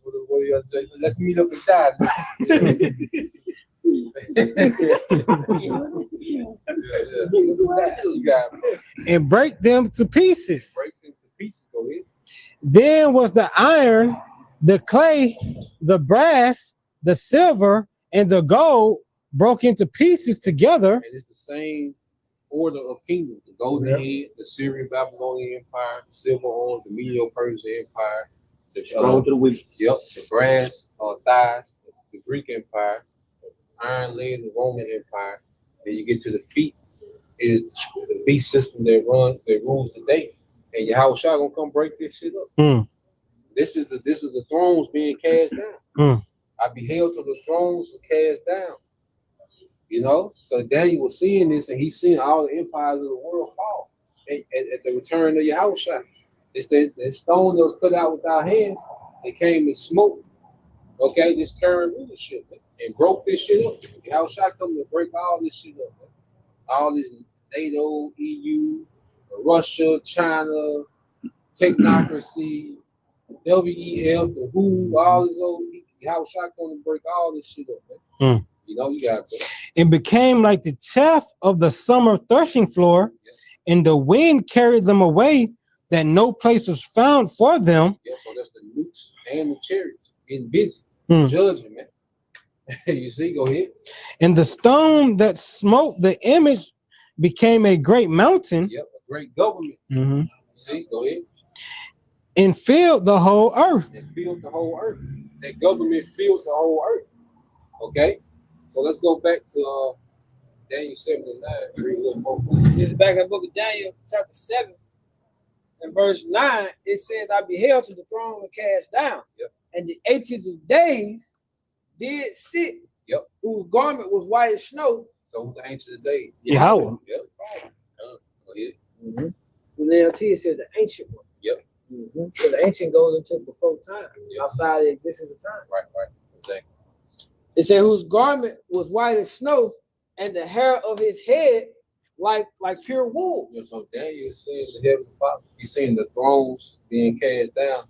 [SPEAKER 2] What do you say? Let's meet up inside. You got it.
[SPEAKER 5] And break them to pieces.
[SPEAKER 2] Break them to pieces. Go ahead.
[SPEAKER 5] Then was the iron, the clay, the brass, the silver, and the gold broke into pieces together.
[SPEAKER 2] And it's the same order of kingdoms: the Golden Head, the Syrian Babylonian Empire, the Silver Horn, the Medo-Persian Empire, the
[SPEAKER 1] Strong to the weak.
[SPEAKER 2] Yep, the brass thighs, the Greek Empire, the iron legs, the Roman Empire. Then you get to the feet is the beast system that rules today. And Yahweh Shai gonna come break this shit up. This is the thrones being cast down. I beheld till the thrones were cast down. You know, so Daniel was seeing this, and he's seeing all the empires of the world fall at the return of Yahweh Shai. It's the stone that was cut out without hands. It came and smoked. Okay, this current leadership and broke this shit up. Yahweh Shai come to break all this shit up. Man. All this NATO, EU, Russia, China, technocracy, WEF, the WHO, all this old Yahweh Shai come to break all this shit up. Man. You know, you got it.
[SPEAKER 5] It became like the chaff of the summer threshing floor, and the wind carried them away, that no place was found for them.
[SPEAKER 2] Yeah, so that's the nukes and the chariots getting busy, judging, man. You see, go ahead.
[SPEAKER 5] And the stone that smote the image became a great mountain.
[SPEAKER 2] Yep, a great government.
[SPEAKER 5] Mhm.
[SPEAKER 2] You see, go ahead.
[SPEAKER 5] And filled the whole earth.
[SPEAKER 2] It filled the whole earth. That government filled the whole earth. Okay, so let's go back to Daniel 7 and 9. Read a little more.
[SPEAKER 3] This is back in the book of Daniel, chapter 7, and verse 9. It says, I beheld to the throne and cast down.
[SPEAKER 2] Yep.
[SPEAKER 3] And the ancients of days did sit,
[SPEAKER 2] Yep.
[SPEAKER 3] whose garment was white as snow.
[SPEAKER 2] So who's the ancient of days?
[SPEAKER 5] Yahweh.
[SPEAKER 2] Yep. Go ahead.
[SPEAKER 3] Mm-hmm. The NLT, it says the ancient one.
[SPEAKER 2] Yep.
[SPEAKER 3] Mm-hmm. So the ancient goes into before time,
[SPEAKER 2] Yep.
[SPEAKER 3] outside the existence of time.
[SPEAKER 2] Right. Exactly.
[SPEAKER 3] It said, whose garment was white as snow, and the hair of his head like pure wool.
[SPEAKER 2] You know, so Daniel is saying the Heavenly Father. He's seeing the thrones being cast down,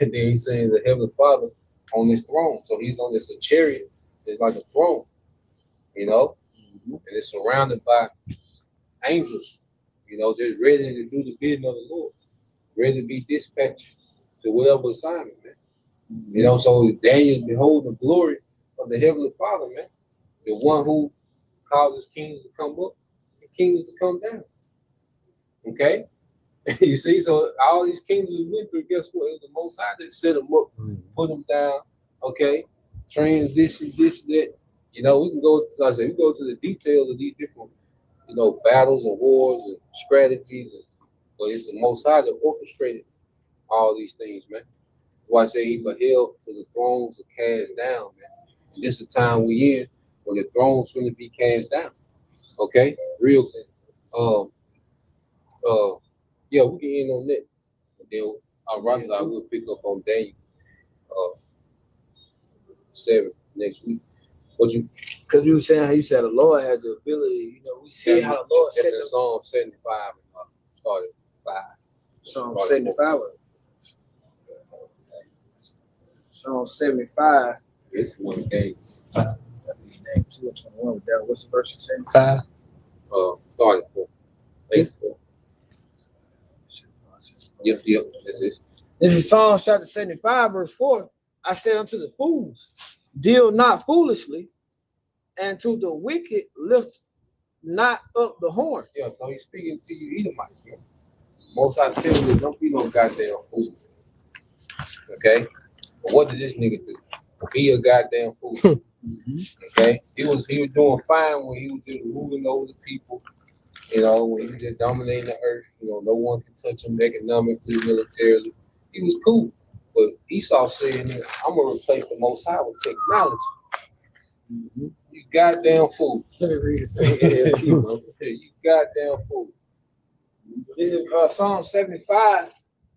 [SPEAKER 2] and then he's saying the Heavenly Father on this throne. So he's on this chariot. It's like a throne, you know, and it's surrounded by angels. You know, they're ready to do the bidding of the Lord, ready to be dispatched to whatever assignment, man. You know, so Daniel behold the glory of the Heavenly Father, man, the one who causes kings to come up and kingdoms to come down. Okay, you see, so all these kingdoms we went through, guess what? It was the Most High that set them up, put them down. Okay, transition, this, that. You know, we can go. Like I said, we go to the details of these different, you know, battles and wars and strategies, but it's the Most High that orchestrated all these things, man. Why I say he beheld to the thrones are cast down, man. And this is the time we in where the thrones going to be cast down. Okay, real. Yeah, we can end on that. And then our Raza will pick up on Daniel 7 next week. What you?
[SPEAKER 3] Because you were saying how you said the Lord had the ability, you know, we see how the Lord
[SPEAKER 2] That's
[SPEAKER 3] set
[SPEAKER 2] in
[SPEAKER 3] the
[SPEAKER 2] Psalm 75 started 5.
[SPEAKER 3] Psalm 75. Psalm 75.
[SPEAKER 2] It's one game.
[SPEAKER 3] 2 and 21. What's the verse you saying?
[SPEAKER 5] 5.
[SPEAKER 2] Starting 4. 4. Yep, that's it.
[SPEAKER 3] This is Psalm chapter 75, verse 4. I said unto the fools, deal not foolishly, and to the wicked lift not up the horn.
[SPEAKER 2] Yeah, so he's speaking to you Edomites, man. Most I tell you, don't be no goddamn fool. Okay? But what did this nigga do? Be a goddamn fool. Okay? He was doing fine when he was just ruling over the people. You know, when he was just dominating the earth, you know, no one can touch him economically, militarily. He was cool. But Esau said, nigga, I'm gonna replace the Most High with technology. You goddamn fool.
[SPEAKER 3] Let me read it.
[SPEAKER 2] You goddamn fool.
[SPEAKER 3] This is Psalm 75,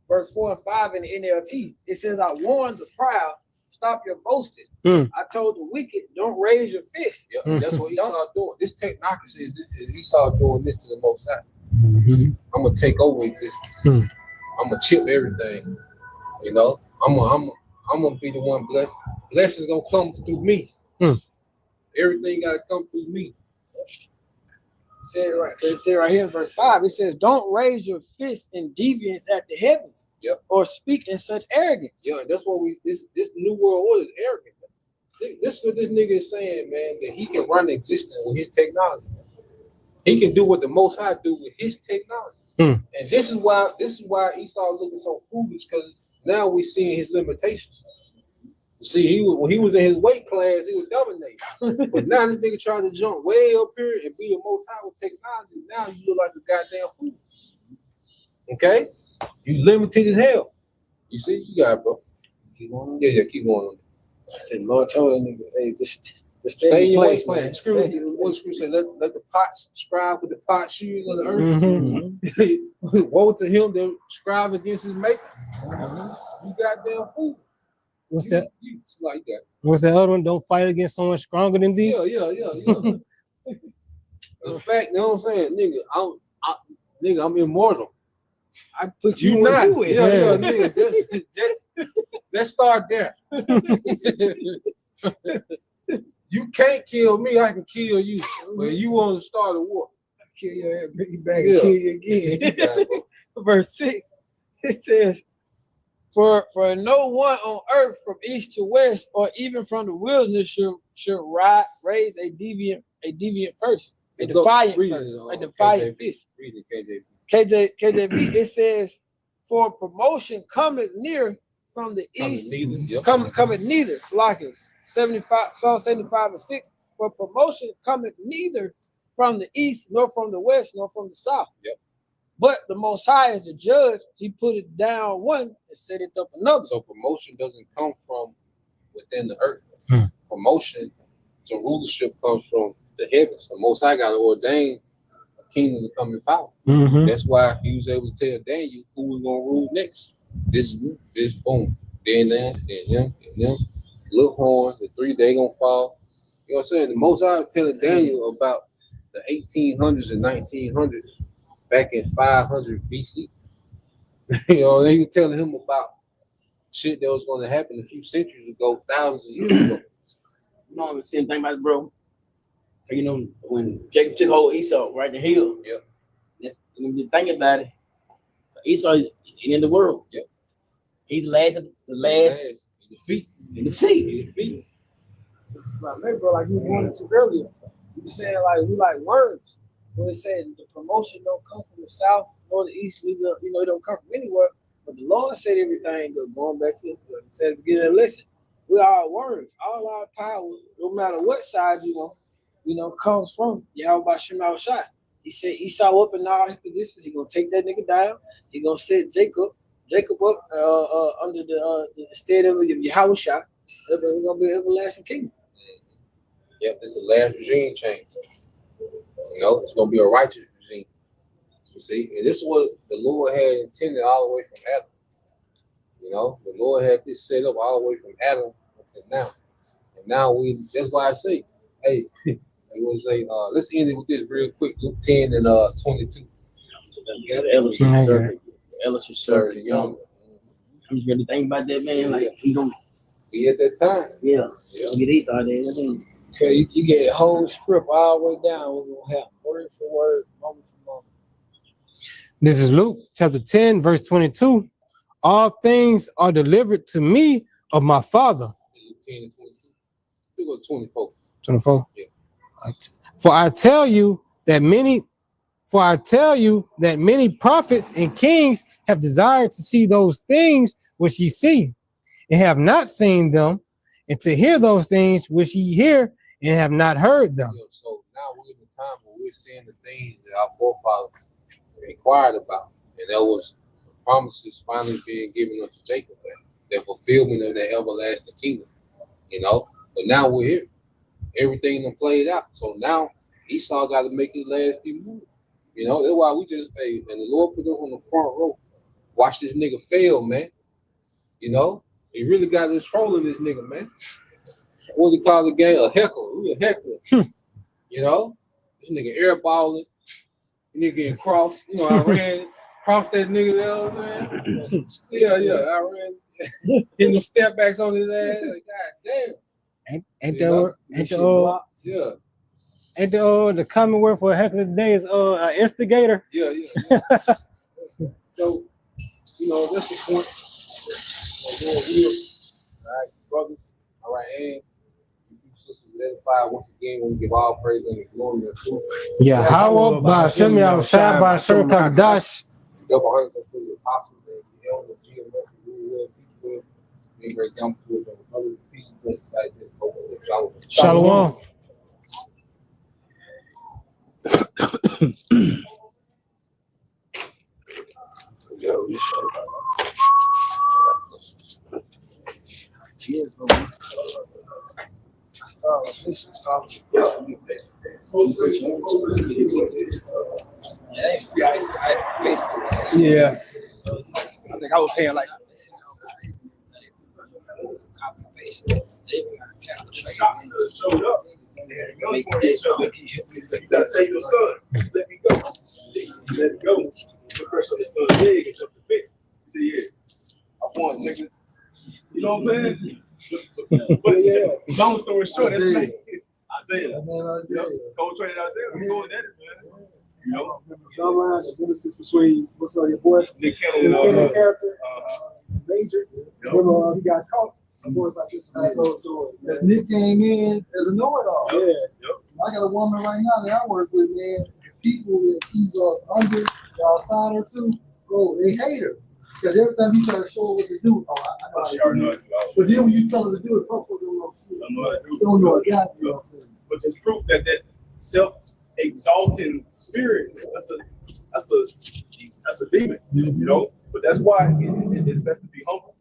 [SPEAKER 3] verse 4 and 5 in the NLT. It says, I warned the proud, stop your boasting. I told the wicked, don't raise your fist.
[SPEAKER 2] Yeah, that's what Esau doing. This technocracy is Esau doing this to the Most High. I'm gonna take over existence. I'm gonna chip everything. You know, I'm gonna be the one blessed. Blessings gonna come through me. Everything gotta come through me.
[SPEAKER 3] It said right here in verse 5, it says, don't raise your fist in deviance at the heavens, or speak in such arrogance.
[SPEAKER 2] Yeah, that's what this new world order is arrogant. This is what this nigga is saying, man, that he can run existence with his technology. He can do what the Most High do with his technology. And this is why Esau looking so foolish, because now we're seeing his limitations. See, when he was in his weight class, he was dominating. But now this nigga trying to jump way up here and be the Most High with technology. Now you look like a goddamn fool. Okay? You limited as hell. You see, you got it, bro. Keep on. Yeah, keep on.
[SPEAKER 3] I said, Lord told him, hey, just
[SPEAKER 2] stay in your weight class. What scripture say? Let the pots strive with the pot shears of the earth. Woe to him that strive against his maker. You goddamn fool.
[SPEAKER 5] What's that?
[SPEAKER 2] It's like that.
[SPEAKER 5] What's that other one? Don't fight against someone stronger than thee.
[SPEAKER 2] Yeah. The fact, you know what I'm saying, nigga, I'm immortal.
[SPEAKER 3] I put
[SPEAKER 2] You
[SPEAKER 3] you
[SPEAKER 2] not.
[SPEAKER 3] in it.
[SPEAKER 2] Yeah, nigga. Let's start there. You can't kill me, I can kill you. But you want to start a war.
[SPEAKER 3] Kill your head, bring you back and kill you again. Verse 6, it says, For no one on earth from east to west, or even from the wilderness, should raise a deviant first, a defiant first, a defiant fist.
[SPEAKER 2] Read it, KJV.
[SPEAKER 3] KJV, it says, for promotion cometh near from the east, cometh neither. Slocking 75, Psalm 75:6. For promotion cometh neither from the east, nor from the west, nor from the south.
[SPEAKER 2] Yep.
[SPEAKER 3] But the Most High is the judge. He put it down one and set it up another.
[SPEAKER 2] So promotion doesn't come from within the earth.
[SPEAKER 5] Hmm.
[SPEAKER 2] Promotion to rulership comes from the heavens. The Most High got to ordain a kingdom to come in power.
[SPEAKER 5] Mhm.
[SPEAKER 2] That's why he was able to tell Daniel who was gonna rule next. This boom. Then them, then him, then them. Little horn, the 3 they gonna fall. You know what I'm saying? The Most High was telling Daniel about the 1800s and 1900s back in 500 BC. You know, they were telling him about shit that was going to happen a few centuries ago, thousands of years ago.
[SPEAKER 1] You know the same thing about it, bro. You know, when Jacob took hold of Esau right in the hill.
[SPEAKER 2] Yep.
[SPEAKER 1] When you think about it, Esau is in the world.
[SPEAKER 2] Yep.
[SPEAKER 1] He's the last
[SPEAKER 2] In the feet.
[SPEAKER 1] in the feet.
[SPEAKER 3] Like, bro, like you wanted to earlier. You saying like we like worms. When it said the promotion don't come from the south nor the east, neither, it don't come from anywhere. But the Lord said everything, going back to said at the beginning of the lesson, we are worms. All our power, no matter what side you want, comes from Yahweh Shema Shai. He said Esau up in all his positions. He gonna take that nigga down. He gonna set Jacob up under the stead of Yahweh Shai. It's gonna be an everlasting kingdom.
[SPEAKER 2] Yep, this is the last regime change. It's gonna be a righteous regime. You see, and this is what the Lord had intended all the way from Adam. The Lord had this set up all the way from Adam until now. And now that's why I say, hey, I will say, let's end it with this real quick. Luke 10 and 22.
[SPEAKER 1] Ellis should serve the young. I'm just really thinking about that, man. Like he gonna
[SPEAKER 2] be at that time.
[SPEAKER 1] Yeah. Get Esau there.
[SPEAKER 3] Okay, you get a whole script all the way down. We're gonna have word for word, moment for moment.
[SPEAKER 5] This is Luke chapter 10, verse 22. All things are delivered to me of my Father.
[SPEAKER 2] Luke 10 and 22. We go 24.
[SPEAKER 5] 24.
[SPEAKER 2] Yeah.
[SPEAKER 5] For I tell you that many prophets and kings have desired to see those things which ye see, and have not seen them, and to hear those things which ye hear, and have not heard them.
[SPEAKER 2] So now we're in the time where we're seeing the things that our forefathers inquired about, and that was the promises finally being given unto Jacob, that fulfillment of that everlasting kingdom. But now we're here. Everything done played out. So now Esau got to make his last few moves. That's why we just and the Lord put us on the front row. Watch this nigga fail, man. He really got us trolling this nigga, man. What do you call the game? A heckler. We a heckler. This nigga airballing. Nigga getting crossed. I ran crossed that nigga there, man. Yeah. I ran in the step backs on his ass. Like, God damn.
[SPEAKER 5] Ain't the common word for a heckler today is instigator?
[SPEAKER 2] Yeah. So, that's the point. All right, brothers. All right, and you sisters edified once again. We give all praise and glory and truth.
[SPEAKER 5] Yeah, how by Shem Yahushua by Shem Kadash.
[SPEAKER 2] Double hundreds to the apostles and the elders, GMS, who will teach them. Be a great example to the brothers of peace and society.
[SPEAKER 5] Shalom.
[SPEAKER 3] Cheers, bro. Yeah. I think I was paying like
[SPEAKER 6] showed up. That say your son, just let me go. Let it go. The pressure on his son's leg and jump the fix. He said, yeah, I won, nigga. You know what I'm saying? But yeah, long story short, that's me. Isaiah. Cold train Isaiah. We going at it, man. You know,
[SPEAKER 7] John Ryan, the genesis between what's your boy,
[SPEAKER 6] Nick
[SPEAKER 7] the
[SPEAKER 6] Cannon,
[SPEAKER 7] Kenny character,
[SPEAKER 6] uh-huh.
[SPEAKER 7] Major.
[SPEAKER 6] Yep.
[SPEAKER 7] Remember, he got caught. Of course, I just had those doors.
[SPEAKER 8] Because Nick came in as a know-it-all.
[SPEAKER 7] Yeah.
[SPEAKER 8] I got a woman right now that I work with, man. People that she's under, y'all sign her too, bro, they hate her. Because every time you try to show her what to do, I know how to
[SPEAKER 6] Sure
[SPEAKER 8] do
[SPEAKER 6] knows
[SPEAKER 8] it.
[SPEAKER 6] about.
[SPEAKER 8] But then when you tell her to do it, fuck, don't know shit.
[SPEAKER 6] Don't know what to do.
[SPEAKER 8] Don't know a goddamn thing.
[SPEAKER 6] But there's proof that that self-exalting spirit, that's a demon, you know. But that's why it's best to be humble,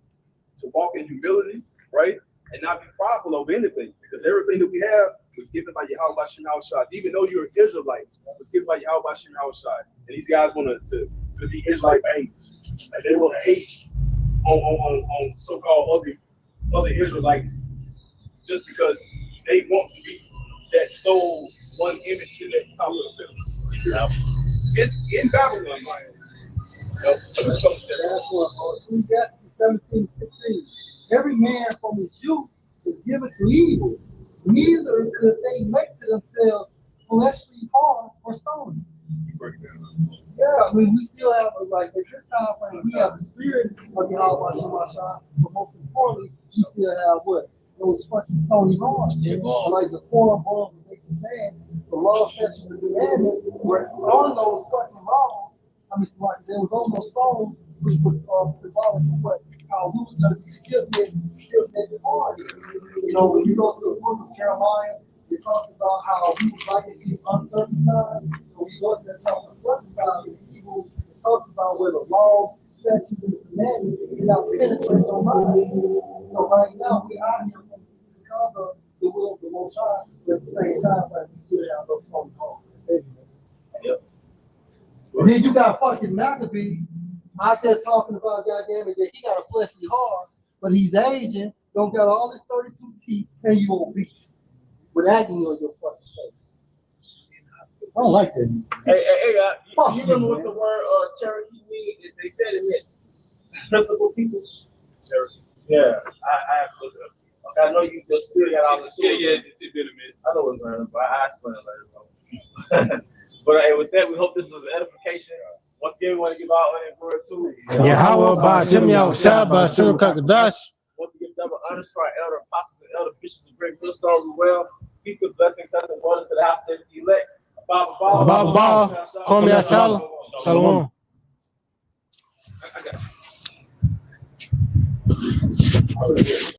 [SPEAKER 6] to walk in humility, right, and not be prideful of anything, because everything that we have was given by Yahweh Shem Shai. Even though you're an Israelite, it was given by Yahweh Shem Shai. And these guys want to be Israelite bangers, and they want to hate on so-called other Israelites just because they want to be that soul one image in that top of the film. It's in Babylon, man.
[SPEAKER 8] That's what Ecclesiastes 17:16. Every man from his youth is given to evil. Neither could they make to themselves fleshly hearts or stones. Yeah, I mean, we still have, like, at this time frame, we have the spirit of Yahweh Shemashah, but most importantly, we still have what? Those fucking stony hearts.
[SPEAKER 2] Yeah, God.
[SPEAKER 8] Like the forum above the makes us saying, the law, statutes, and commandments were on those fucking laws. I mean, like, there was on those stones, which was symbolic of what? How we was going to be stiff-necked hard. You know, when you go to the book of Jeremiah, it talks about how we was like to be uncircumcised. When we go to the top of circumcised people, it talks about where the laws, statutes, and commandments cannot penetrate your mind. So right now, we are here because of the will of the Most High, but at the same time, like, we still have those phone calls.
[SPEAKER 1] Yep.
[SPEAKER 8] And then you got fucking Maccabee out there talking about, goddamn it, that he got a fleshy heart, but he's aging, don't got all his 32 teeth, and you obese. With agony on your fucking face. I don't like that.
[SPEAKER 3] Hey, you remember what the word Cherokee means? They said it meant principal people.
[SPEAKER 6] Cherokee.
[SPEAKER 3] Yeah, I have to look it up. I know you just still got all the tools.
[SPEAKER 6] Yeah, it's been a minute.
[SPEAKER 3] I know what's going on, but I explain it later. But hey, with that, we hope this was an edification. Once again, we want to give our honor and glory to
[SPEAKER 5] Yahweh Ba'Shem Yahushua Ba'Shem Kakadash.
[SPEAKER 3] want to give double honor to our elder apostles and elder bishops of Great Millstone as well. Peace and blessings, sons and daughters to the house of the elect.
[SPEAKER 5] Baba, Kom Yashala, Shalom.
[SPEAKER 3] I got you.